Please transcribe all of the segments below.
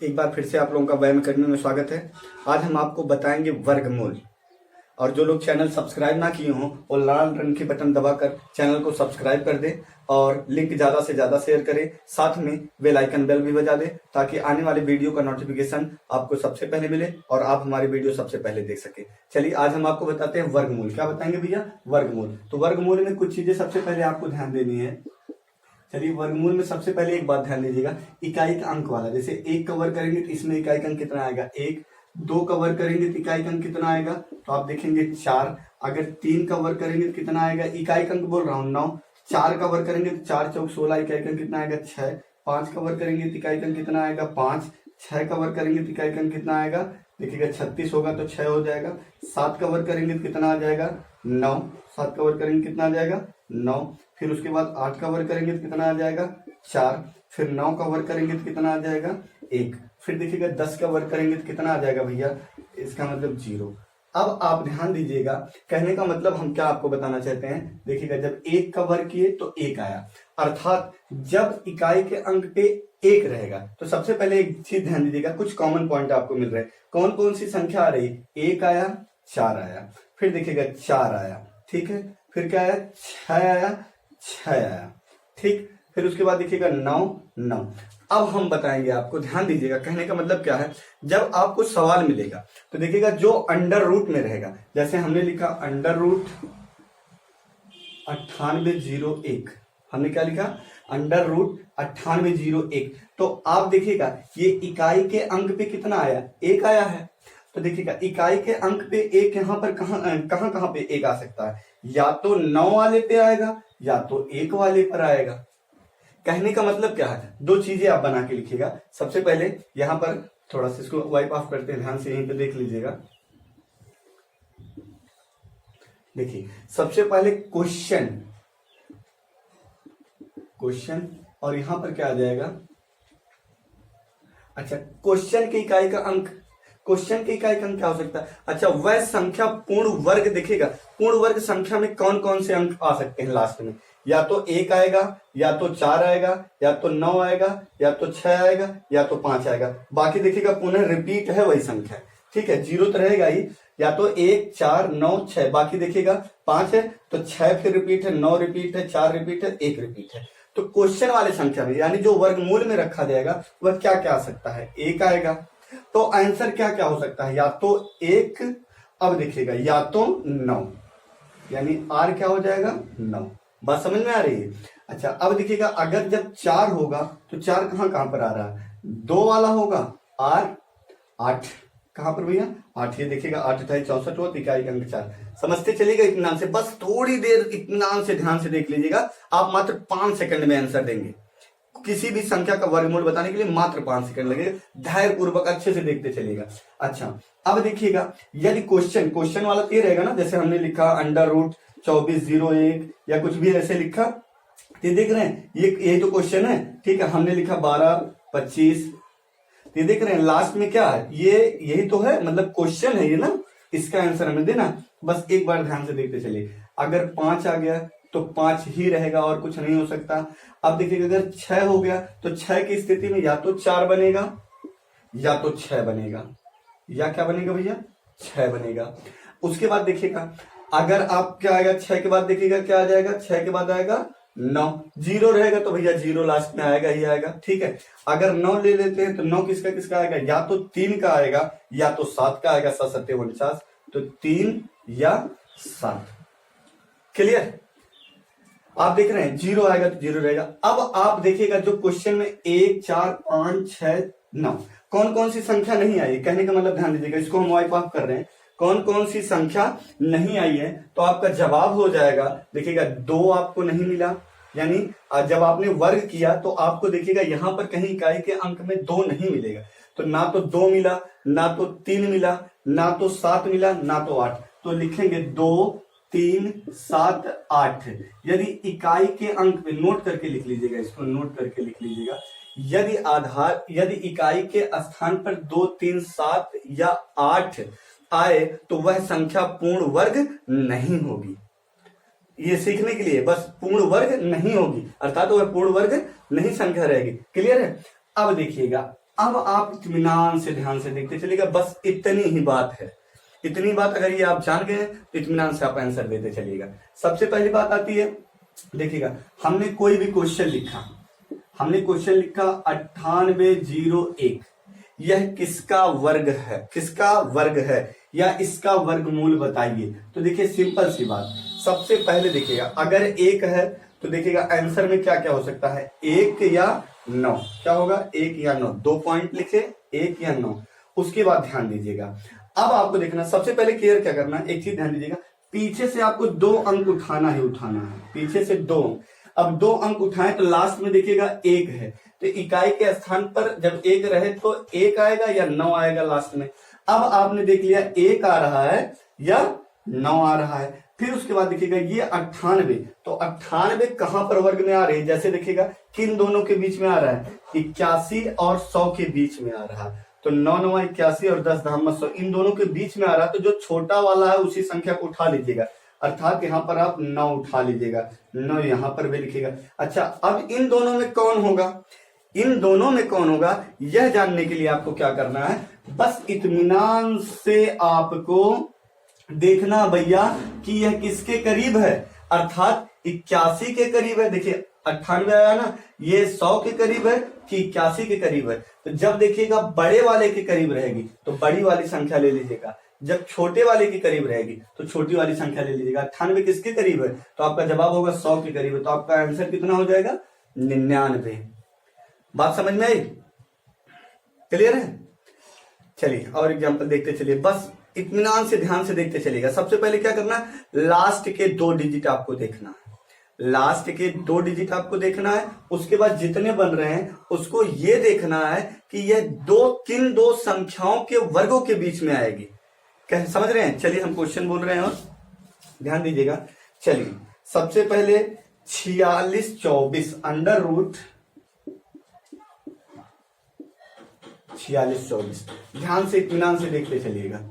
एक बार फिर से आप लोगों का व्यायाम करने में स्वागत है। आज हम आपको बताएंगे वर्गमूल। और जो लोग चैनल सब्सक्राइब ना किए हों वो लाल रंग के बटन दबाकर चैनल को सब्सक्राइब कर दें और लिंक ज्यादा से ज्यादा शेयर करें। साथ में बेल आइकन बेल भी बजा दें ताकि आने वाले वीडियो का नोटिफिकेशन आपको सबसे पहले मिले और आप हमारी वीडियो सबसे पहले देख सके। चलिए आज हम आपको बताते हैं वर्गमूल। क्या बताएंगे भैया? वर्गमूल। तो वर्गमूल में कुछ चीजें सबसे पहले आपको ध्यान देनी है। चलिए वर्गमूल में सबसे पहले एक बात ध्यान दीजिएगा, इकाई का अंक वाला। जैसे एक कवर करेंगे तो इसमें इकाई का अंक कितना आएगा? एक। दो कवर करेंगे तो इकाई का अंक कितना आएगा? तो आप देखेंगे 4। अगर 3 कवर करेंगे तो कितना आएगा? इकाई का अंक बोल रहा हूं 9। 4 कवर करेंगे तो 4 चौक 16, इकाई का अंक कितना आएगा? 6। 5 कवर करेंगे तो इकाई का अंक कितना आएगा? 5। 6 कवर करेंगे तो इकाई का अंक कितना आएगा? देखिएगा 36 होगा तो 6 हो जाएगा। 7 कवर करेंगे तो कितना आ जाएगा? 9। 7 कवर करेंगे कितना आ जाएगा? 9। फिर उसके बाद 8 कवर करेंगे तो कितना आ जाएगा? 4। फिर 9 कवर करेंगे तो कितना आ जाएगा? 1। फिर देखिएगा 10 कवर करेंगे तो कितना आ जाएगा भैया? इसका मतलब 0। अब आप ध्यान दीजिएगा, कहने का मतलब हम क्या आपको बताना चाहते हैं। देखिएगा जब 1 कवर किए तो 1 आया, अर्थात जब इकाई के अंक पे 1 रहेगा तो सबसे पहले एक चीज ध्यान दीजिएगा, कुछ कॉमन पॉइंट आपको मिल रहे हैं। कौन कौन सी संख्या आ रही? 1 आया, 4 आया, फिर देखिएगा 4 आया, ठीक है, फिर क्या आया? 6 आया, 6 आया, ठीक। फिर उसके बाद देखिएगा 9, 9। अब हम बताएंगे आपको, ध्यान दीजिएगा, कहने का मतलब क्या है। जब आपको सवाल मिलेगा तो देखिएगा जो अंडर रूट में रहेगा, जैसे हमने लिखा अंडर रूट 9801, हमने क्या लिखा? Under root 9801। तो आप देखिएगा ये इकाई के अंक पे कितना आया? 1 आया है। तो देखिएगा इकाई के अंक पे 1 यहाँ पर कहां पे 1 आ सकता है? या तो 9 वाले पे आएगा या तो 1 वाले पर आएगा। कहने का मतलब क्या है, दो चीजें आप बना के लिखिएगा। सबसे पहले यहां पर थोड़ा सा इसको वाइप ऑफ करते हैं, ध्यान से यहीं पे देख लीजिएगा। देखिए सबसे पहले क्वेश्चन, क्वेश्चन, और यहां पर क्या आ जाएगा? अच्छा, क्वेश्चन की इकाई का अंक, क्वेश्चन की इकाई का अंक क्या हो सकता है? अच्छा, वह संख्या पूर्ण वर्ग। देखिएगा पूर्ण वर्ग संख्या में कौन कौन से अंक आ सकते हैं लास्ट में? या तो 1 आएगा, या तो 4 आएगा, या तो 9 आएगा, या तो 6 आएगा, या तो 5 आएगा। बाकी देखिएगा पुनः रिपीट है वही संख्या, ठीक है, 0 तो रहेगा ही। या तो 1, 4, 9, 6, बाकी देखिएगा 5 है तो 6 फिर रिपीट है, 9 रिपीट है, 4 रिपीट है, 1 रिपीट है। तो क्वेश्चन वाले संख्या में यानी जो वर्गमूल में रखा जाएगा वह क्या क्या आ सकता है? 1 आएगा। तो आंसर क्या क्या हो सकता है? या तो 1, अब देखिएगा या तो 9, यानी आर क्या हो जाएगा? 9। बात समझ में आ रही है? अच्छा अब देखिएगा अगर जब 4 होगा तो 4 कहां कहां पर आ रहा है? 2 वाला होगा, आर 8 कहां पर भैया? 8। ये देखिएगा 8 × 64 होती, इकाई का अंक 4। समझते चलिएगा इत्मीनान से, बस थोड़ी देर इत्मीनान से ध्यान से देख लीजिएगा। आप मात्र 5 सेकंड में आंसर देंगे। किसी भी संख्या का वर्गमूल बताने के लिए मात्र 5 सेकंड लगेगा। धैर्य पूर्वक अच्छे से देखते चलिएगा। अच्छा अब देखिएगा यदि क्वेश्चन वाला तो ये रहेगा ना, जैसे हमने लिखा अंडर रूट 2401 या कुछ भी ऐसे लिखा, ये देख रहे हैं, ये तो क्वेश्चन है, ठीक है। हमने लिखा 12, 25, ये देख रहे हैं लास्ट में क्या है? ये यही तो है, मतलब क्वेश्चन है ये ना, इसका आंसर हमें देना। बस एक बार ध्यान से देखते चलिए। अगर 5 आ गया तो 5 ही रहेगा और कुछ नहीं हो सकता। अब देखिएगा अगर 6 हो गया तो 6 की स्थिति में या तो 4 बनेगा या तो 6 बनेगा, या क्या बनेगा भैया? 6 बनेगा। उसके बाद देखिएगा अगर आप क्या आएगा 6 के बाद, देखिएगा क्या आ जाएगा? 6 के बाद आएगा 9। 0 रहेगा तो भैया 0 लास्ट में आएगा ही आएगा, ठीक है। अगर 9 ले लेते हैं तो 9 किसका किसका आएगा? या तो 3 का आएगा या तो 7 का आएगा। 7 7 49, तो 3 या 7। क्लियर? आप देख रहे हैं 0 आएगा तो 0 रहेगा। अब आप देखिएगा जो क्वेश्चन में 1, 4, 5, 6, 9 कौन कौन सी संख्या नहीं आई? कहने का मतलब ध्यान दीजिएगा, इसको हम वाइप ऑफ कर रहे हैं। कौन कौन सी संख्या नहीं आई है तो आपका जवाब हो जाएगा, देखिएगा 2 आपको नहीं मिला, यानी जब आपने वर्ग किया तो आपको देखिएगा यहां पर कहीं इकाई के अंक में 2 नहीं मिलेगा। तो ना तो 2 मिला, ना तो 3 मिला, ना तो 7 मिला, ना तो 8। तो लिखेंगे 2, 3, 7, 8। यदि इकाई के अंक पे नोट करके लिख लीजिएगा, इसको नोट करके लिख लीजिएगा। यदि इकाई के स्थान पर 2, 3, 7 या 8 आए तो वह संख्या पूर्ण वर्ग नहीं होगी। ये सीखने के लिए बस, पूर्ण वर्ग नहीं होगी, अर्थात वह पूर्ण वर्ग नहीं संख्या रहेगी। क्लियर है? अब देखिएगा अब आप इत्मीनान से ध्यान से देखते चलिएगा, बस इतनी ही बात है। इतनी बात अगर ये आप जान गए तो इत्मीनान से आप आंसर देते चलिएगा। सबसे पहली बात आती है, देखिएगा हमने कोई भी क्वेश्चन लिखा, हमने क्वेश्चन लिखा 9801, यह किसका वर्ग है, किसका वर्ग है या इसका वर्गमूल बताइए। तो देखिए सिंपल सी बात, सबसे पहले देखिएगा अगर 1 है तो देखिएगा आंसर में क्या क्या हो सकता है, 1 या 9, क्या होगा 1 या 9, 2 पॉइंट लिखे 1 या 9। उसके बाद ध्यान दीजिएगा, अब आपको देखना सबसे पहले क्लियर क्या करना है, एक चीज ध्यान दीजिएगा, पीछे से आपको 2 अंक उठाना है, उठाना है पीछे से 2 अंक। अब 2 अंक उठाएं तो लास्ट में देखिएगा 1 है, तो इकाई के स्थान पर जब 1 रहे तो 1 आएगा या 9 आएगा लास्ट में। अब आपने देख लिया 1 आ रहा है या 9 आ रहा है। फिर उसके बाद देखिएगा ये 98, तो 98 कहां पर वर्ग में आ रही है, जैसे देखिएगा किन दोनों के बीच में आ रहा है, 81 और 100 के बीच में आ रहा है। तो 9 9 81 और 10 10 100 इन दोनों के बीच में आ रहा है, तो जो छोटा वाला है उसी संख्या को उठा लीजिएगा, अर्थात यहाँ पर आप 9 उठा लीजिएगा, 9 यहाँ पर भी लिखिएगा। अच्छा अब इन दोनों में कौन होगा, इन दोनों में कौन होगा यह जानने के लिए आपको क्या करना है, बस इत्मीनान से आपको देखना भैया कि यह किसके करीब है, अर्थात 81 के करीब है। देखिए 98 आया ना, ये 100 के करीब है कि 81 के करीब है। तो जब देखिएगा बड़े वाले के करीब रहेगी तो बड़ी वाली संख्या ले लीजिएगा, जब छोटे वाले के करीब रहेगी तो छोटी वाली संख्या ले लीजिएगा। 98 किसके करीब है, तो आपका जवाब होगा 100 के करीब है, तो आपका आंसर कितना हो जाएगा 99। बात समझ में आई, क्लियर है। चलिए और एग्जांपल देखते चलिए, बस इत्मीनान से ध्यान से देखते चलिएगा। सबसे पहले क्या करना है, लास्ट के 2 डिजिट आपको देखना है, लास्ट के 2 डिजिट आपको देखना है। उसके बाद जितने बन रहे हैं उसको ये देखना है कि यह किन 2 संख्याओं के वर्गों के बीच में आएगी, क्या समझ रहे हैं। चलिए हम क्वेश्चन बोल रहे हैं और ध्यान दीजिएगा। चलिए सबसे पहले 46 24 अंडर रूट 46 24, ध्यान से इत्मीनान से देखते चलिएगा।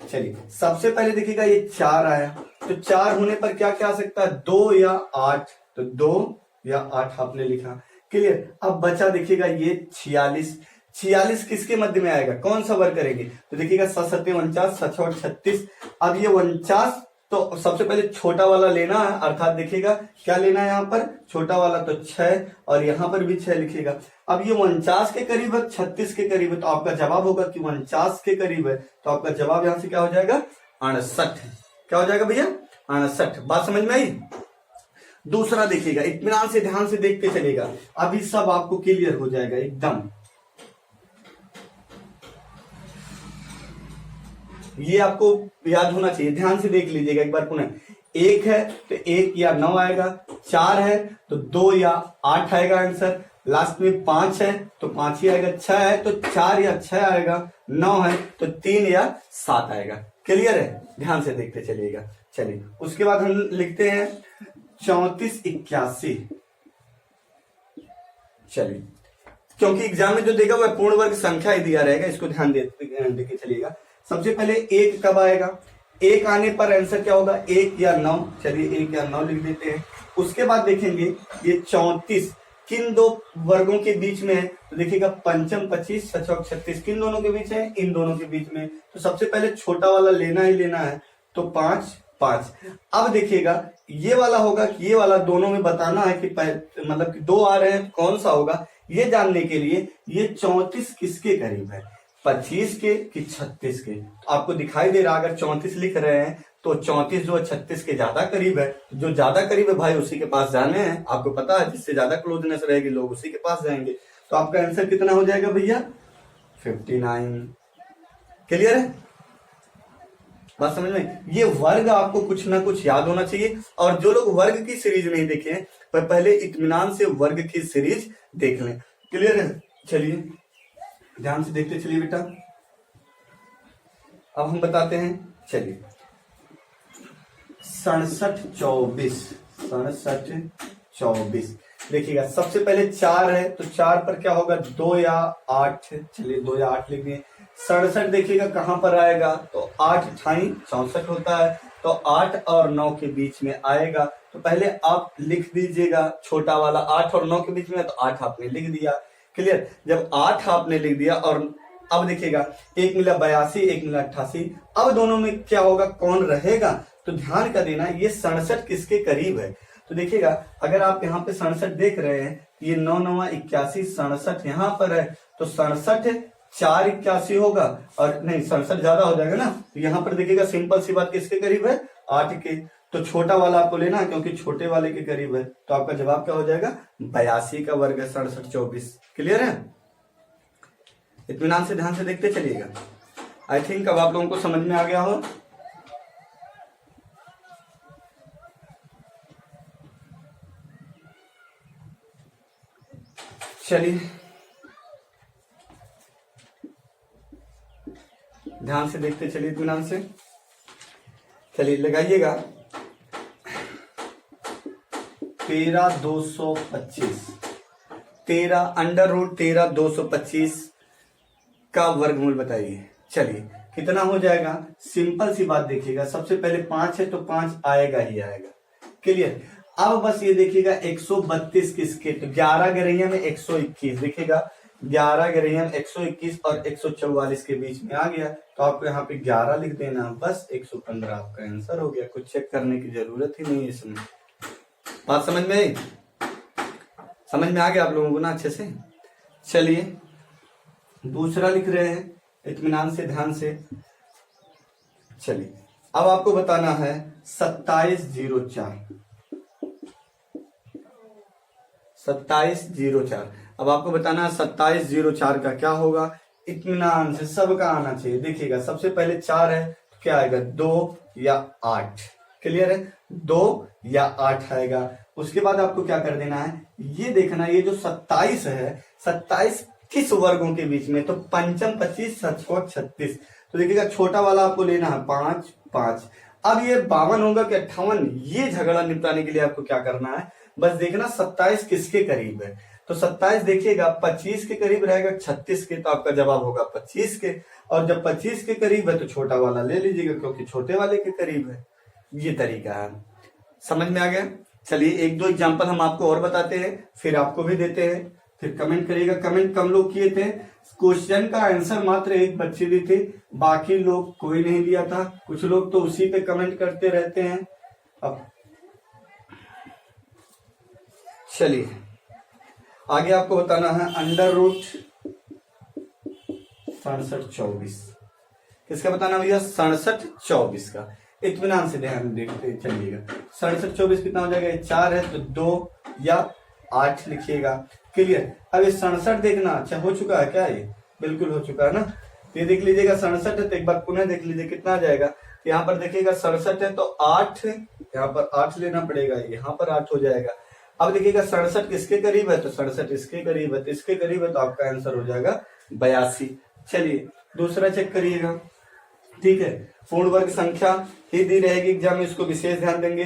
चलिए सबसे पहले देखिएगा ये 4 आया, तो 4 होने पर क्या क्या आ सकता है, 2 या 8, तो 2 या 8 आपने लिखा, क्लियर। अब बचा देखिएगा ये 46, 46 किसके मध्य में आएगा, कौन सा वर्ग करेंगे, तो देखिएगा 7 7 49, 7 6 36। अब ये 49, तो सबसे पहले छोटा वाला लेना है, अर्थात देखिएगा क्या लेना है यहाँ पर छोटा वाला, तो 6 और यहाँ पर भी 6 लिखिएगा। अब ये 49 के करीब है, 36 के करीब है, तो आपका जवाब होगा कि 49 के करीब है, तो आपका जवाब यहाँ से क्या हो जाएगा 68। क्या हो जाएगा भैया 68। बात समझ में आई। दूसरा देखिएगा, इत्मीनान से ध्यान से देखते चलेगा, अभी सब आपको क्लियर हो जाएगा एकदम। ये आपको याद होना चाहिए, ध्यान से देख लीजिएगा एक बार पुनः। 1 है तो 1 या 9 आएगा, 4 है तो 2 या 8 आएगा आंसर, लास्ट में 5 है तो 5 ही आएगा, 6 है तो 4 या 6 आएगा, 9 है तो 3 या 7 आएगा। क्लियर है, ध्यान से देखते चलिएगा। चलिए उसके बाद हम लिखते हैं 34 81। चलिए क्योंकि एग्जाम में जो देगा वह पूर्ण वर्ग संख्या ही दिया रहेगा, इसको ध्यान देके चलिएगा। सबसे पहले 1 कब आएगा, 1 आने पर आंसर क्या होगा 1 या 9, चलिए 1 या 9 लिख देते हैं। उसके बाद देखेंगे ये 34 किन 2 वर्गों के बीच में है, तो देखिएगा 5 25 6 36 किन दोनों के बीच है, इन दोनों के बीच में। तो सबसे पहले छोटा वाला लेना ही लेना है, तो 5 5। अब देखिएगा ये वाला होगा कि ये वाला, दोनों में बताना है कि मतलब कि 2 आ रहे हैं कौन सा होगा, ये जानने के लिए ये 34 किसके करीब है, 25 के कि 36 के। तो आपको दिखाई दे रहा, अगर 34 लिख रहे हैं तो 34 जो 36 के ज्यादा करीब है, जो ज्यादा करीब है भाई उसी के पास जाने हैं। आपको पता है जिससे ज्यादा क्लोजनेस रहेगी लोग उसी के पास जाएंगे। तो आपका आंसर कितना हो जाएगा भैया 59। क्लियर है, बात समझ में। ये वर्ग आपको कुछ ना कुछ याद होना चाहिए, और जो लोग वर्ग की सीरीज नहीं देखे हैं वह पहले इत्मीनान से वर्ग की सीरीज देख लें। क्लियर है, चलिए ध्यान से देखते चलिए बेटा। अब हम बताते हैं, चलिए 67 24 67 24। देखिएगा सबसे पहले 4 है तो 4 पर क्या होगा 2 या 8, चलिए 2 या 8 लिख दिए। 67 देखिएगा कहां पर आएगा, तो 8 × 64 होता है, तो 8 और 9 के बीच में आएगा, तो पहले आप लिख दीजिएगा छोटा वाला 8 और 9 के बीच में है तो 8 आपने लिख दिया। क्लियर। जब 8 आपने लिख दिया और अब देखिएगा एक मिला 82, एक मिला 88। अब दोनों में क्या होगा, कौन रहेगा, तो ध्यान का देना ये 67 किसके करीब है। तो देखिएगा अगर आप यहाँ पे 67 देख रहे हैं, ये 9 9 81, 67 यहाँ पर है तो 67 4 81 होगा, और नहीं 67 ज्यादा हो जाएगा ना, तो यहाँ पर देखिएगा सिंपल सी बात किसके करीब है, 8 के। तो छोटा वाला आपको लेना है क्योंकि छोटे वाले के करीब है, तो आपका जवाब क्या हो जाएगा, 82 का वर्ग है 67 24। क्लियर है। इत्मीनान से ध्यान से देखते चलिएगा। आई थिंक अब आप लोगों को समझ में आ गया हो। चलिए ध्यान से देखते चलिए, इत्मीनान से चलिए लगाइएगा। 13,225 13√13,225 का वर्गमूल बताइए। चलिए कितना हो जाएगा, सिंपल सी बात देखिएगा, सबसे पहले 5 है तो 5 आएगा ही आएगा। क्लियर। अब बस ये देखिएगा 132 किसके, तो 11 गरैया में 121 देखिएगा, 11 गरैया में 121 और 144 के बीच में आ गया, तो आपको यहाँ पे 11 लिख देना, बस 115 आपका आंसर हो गया। कुछ चेक करने की जरूरत ही नहीं है इसमें। बात समझ में आई, समझ में आ गया आप लोगों को ना अच्छे से। चलिए दूसरा लिख रहे हैं, इत्मीनान से ध्यान से। चलिए अब आपको बताना है 2704 2704। अब आपको बताना है 2704 का क्या होगा, इत्मीनान से सबका आना चाहिए। देखिएगा सबसे पहले 4 है तो क्या आएगा, 2 या 8। क्लियर है, 2 या 8 आएगा। उसके बाद आपको क्या कर देना है, ये देखना ये जो 27 है, 27 किस वर्गों के बीच में, तो पंचम 25 सचकोट 36। तो देखिएगा छोटा वाला आपको लेना है 5 5। अब ये 52 होगा कि 58, ये झगड़ा निपटाने के लिए आपको क्या करना है, बस देखना 27 किसके करीब है। तो 27 देखिएगा 25 के करीब रहेगा, 36 के, तो आपका जवाब होगा 25 के। और जब 25 के करीब है तो छोटा वाला ले लीजिएगा क्योंकि छोटे वाले के करीब है। ये तरीका है, समझ में आ गया। चलिए एक दो एग्जांपल हम आपको और बताते हैं, फिर आपको भी देते हैं, फिर कमेंट करिएगा। कमेंट कम लोग किए थे, क्वेश्चन का आंसर मात्र एक बच्चे भी थे, बाकी लोग कोई नहीं दिया था। कुछ लोग तो उसी पे कमेंट करते रहते हैं। अब चलिए आगे आपको बताना है √6724। किसका बताना भैया, 6724 का। इत्मीनान से ध्यान देखते चलिएगा। 6724 कितना हो जाएगा, 4 है तो 2 या 8 लिखिएगा। क्लियर। अब ये 67 देखना, अच्छा हो चुका है क्या, ये बिल्कुल हो चुका है ना। ये देख लीजिएगा 67 है तो एक बार पुनः देख लीजिए कितना आ जाएगा। यहाँ पर देखिएगा 67 है तो 8, यहाँ पर 8 लेना पड़ेगा, यहाँ पर 8 हो जाएगा। अब देखिएगा 67 किसके करीब है, तो 67 इसके करीब है, तो इसके करीब है तो आपका आंसर हो जाएगा 82। चलिए दूसरा चेक करिएगा। ठीक है, पूर्ण वर्ग संख्या ही दी रहेगी एग्जाम में, इसको विशेष ध्यान देंगे।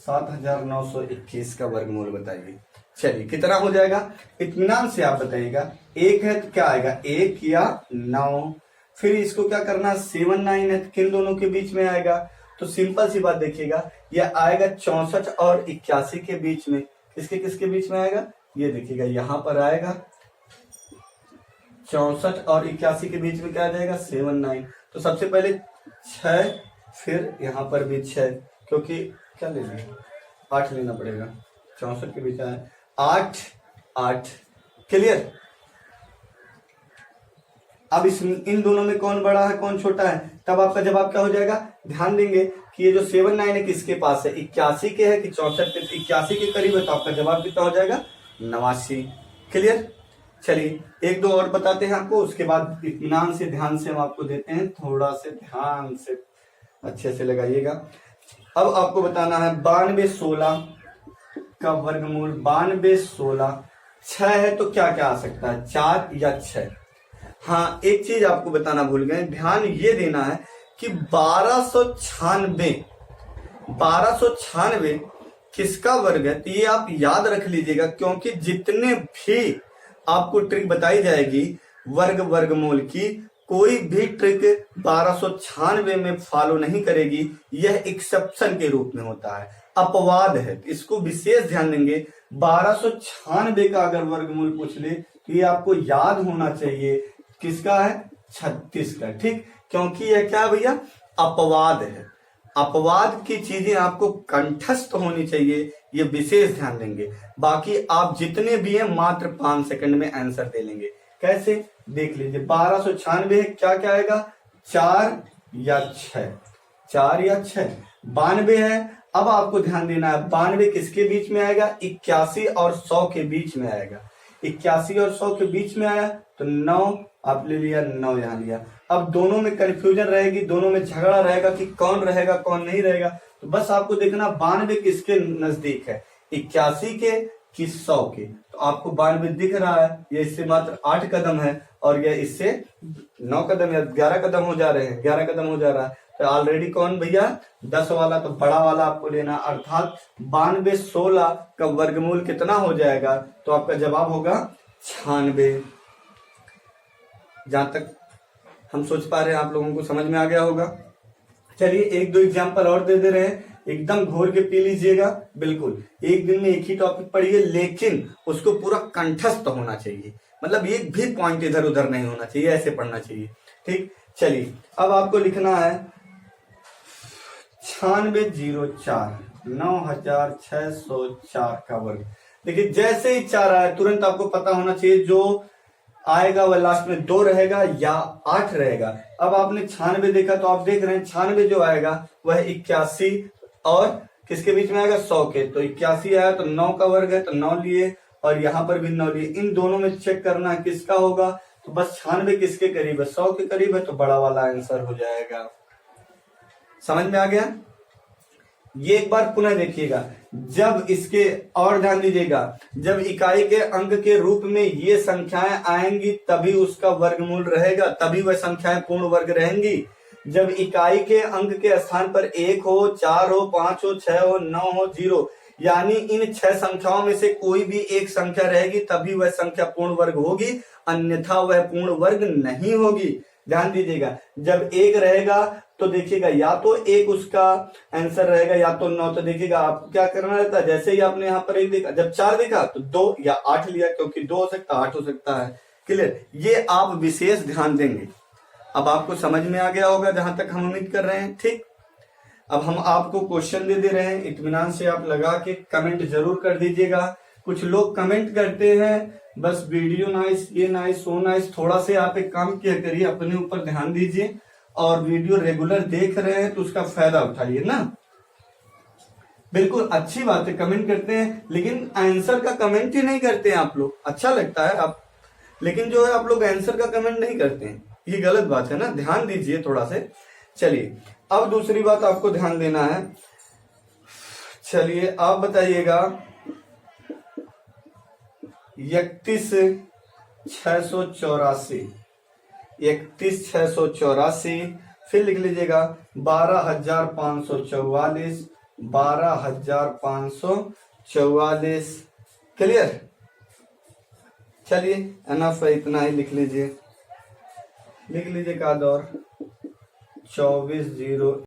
7921 का वर्गमूल बताइए। चलिए कितना हो जाएगा, इत्मीनान से आप बताइएगा। 1 है तो क्या आएगा, 1 या 9। फिर इसको क्या करना, 7 9 है तो किन दोनों के बीच में आएगा, तो सिंपल सी बात देखिएगा, यह आएगा 64 और 81 के बीच में। किसके किसके बीच में आएगा, ये देखिएगा यहाँ पर आएगा 64 और 81 के बीच में क्या आ जाएगा, 7 9। तो सबसे पहले 6, फिर यहाँ पर भी 6, क्योंकि क्या ले लेंगे, 8 लेना पड़ेगा, 64 के बीच आए 8 8। क्लियर। अब इन दोनों में कौन बड़ा है कौन छोटा है, तब आपका जवाब क्या हो जाएगा। ध्यान देंगे कि ये जो 7 9 है किसके पास है, 81 के है कि 64 के, 81 के करीब है, तो आपका जवाब कितना हो जाएगा, 89। क्लियर। चलिए एक दो और बताते हैं आपको, उसके बाद इत्मीनान से ध्यान से हम आपको देते हैं, थोड़ा से ध्यान से अच्छे से लगाइएगा। अब आपको बताना है 9216 का वर्गमूल। 9216, 6 है तो क्या क्या आ सकता है, 4 या 6। हाँ एक चीज आपको बताना भूल गए, ध्यान ये देना है कि 1296 किसका वर्ग है, तो ये आप याद रख लीजिएगा, क्योंकि जितने भी आपको ट्रिक बताई जाएगी वर्ग वर्गमूल की, कोई भी ट्रिक 1296 में फॉलो नहीं करेगी, यह एक्सेप्शन के रूप में होता है, अपवाद है। इसको विशेष ध्यान देंगे। 1296 का अगर वर्गमूल पूछ ले तो ये आपको याद होना चाहिए किसका है, 36 का, ठीक। क्योंकि यह क्या भैया, अपवाद है। अपवाद की चीजें आपको कंठस्थ होनी चाहिए, ये विशेष ध्यान देंगे। बाकी आप जितने भी हैं मात्र 5 सेकंड में आंसर दे लेंगे। कैसे, देख लीजिए। 1296 क्या क्या आएगा, 4 या 6, 4 या 6। 92 है, अब आपको ध्यान देना है 92 किसके बीच में आएगा, 81 और 100 के बीच में आएगा। 81 और 100 के बीच में आया तो 9 आप ले लिया, 9 यहां लिया। अब दोनों में कंफ्यूजन रहेगी, दोनों में झगड़ा रहेगा कि कौन रहेगा कौन नहीं रहेगा। तो बस आपको देखना 92 किसके नजदीक है, 81 के कि 100 के। तो आपको 92 दिख रहा है, ये इससे मात्र 8 कदम है और ये इससे 9 कदम या 11 कदम हो जा रहे हैं, 11 कदम हो जा रहा है। तो ऑलरेडी कौन भैया, 10 वाला, तो बड़ा वाला आपको लेना। अर्थात 92 16 का वर्गमूल कितना हो जाएगा, तो आपका जवाब होगा 96। जहां तक हम सोच पा रहे हैं आप लोगों को समझ में आ गया होगा। चलिए एक दो एग्जाम्पल और दे रहे हैं, एकदम घोर के पी लीजिएगा। बिल्कुल एक दिन में एक ही टॉपिक पढ़िए, लेकिन उसको पूरा कंठस्थ होना चाहिए, मतलब एक भी पॉइंट इधर उधर नहीं होना चाहिए, ऐसे पढ़ना चाहिए, ठीक। चलिए अब आपको लिखना है 9604 9604 का वर्ग। देखिए जैसे ही 4 आया तुरंत आपको पता होना चाहिए जो आएगा वह लास्ट में 2 रहेगा या 8 रहेगा। अब आपने 96 देखा तो आप देख रहे हैं 96 जो आएगा वह 81 और किसके बीच में आएगा, 100 के। तो 81 आया तो 9 का वर्ग है तो 9 लिए और यहां पर भी 9 लिए। इन दोनों में चेक करना है किसका होगा, तो बस 96 किसके करीब है, 100 के करीब है, तो बड़ा वाला आंसर हो जाएगा। समझ में आ गया। ये एक बार पुनः देखिएगा, जब इसके और ध्यान दीजिएगा, जब इकाई के अंक के रूप में ये संख्याएं आएंगी तभी उसका वर्गमूल रहेगा, तभी वह संख्याएं पूर्ण वर्ग रहेंगी। जब इकाई के अंक के स्थान पर 1 हो, 4 हो, 5 हो, 6 हो, 9 हो, 0, यानी इन 6 संख्याओं में से कोई भी एक संख्या रहेगी तभी वह संख्या पूर्ण वर्ग होगी, अन्यथा वह पूर्ण वर्ग नहीं होगी। ध्यान दीजिएगा, जब 1 रहेगा तो देखिएगा या तो 1 उसका आंसर रहेगा या तो 9। तो देखिएगा आपको क्या करना रहता है, जैसे ही आपने यहाँ पर 1 देखा, जब 4 देखा तो 2 या 8 लिया, क्योंकि 2 हो सकता है 8 हो सकता है। क्लियर, ये आप विशेष ध्यान देंगे। अब आपको समझ में आ गया होगा जहां तक हम उम्मीद कर रहे हैं, ठीक। अब हम आपको क्वेश्चन दे रहे हैं, इत्मीनान से आप लगा के कमेंट जरूर कर दीजिएगा। कुछ लोग कमेंट करते हैं बस वीडियो नाइस, ये नाइस, वो नाइस। थोड़ा से आप एक काम किया करिए, अपने ऊपर ध्यान दीजिए और वीडियो रेगुलर देख रहे हैं तो उसका फायदा उठाइए ना। बिल्कुल अच्छी बात है, कमेंट करते हैं, लेकिन आंसर का कमेंट ही नहीं करते हैं आप लोग। अच्छा लगता है आप, लेकिन जो है आप लोग आंसर का कमेंट नहीं करते हैं, ये गलत बात है ना, ध्यान दीजिए थोड़ा से। चलिए अब दूसरी बात आपको ध्यान देना है। चलिए आप बताइएगा 31,684, 31,684, फिर लिख लीजिएगा 12,544, 12,544। क्लियर, चलिए एनफ है, इतना ही लिख लीजिए। लिख लीजिए का दौर 24 0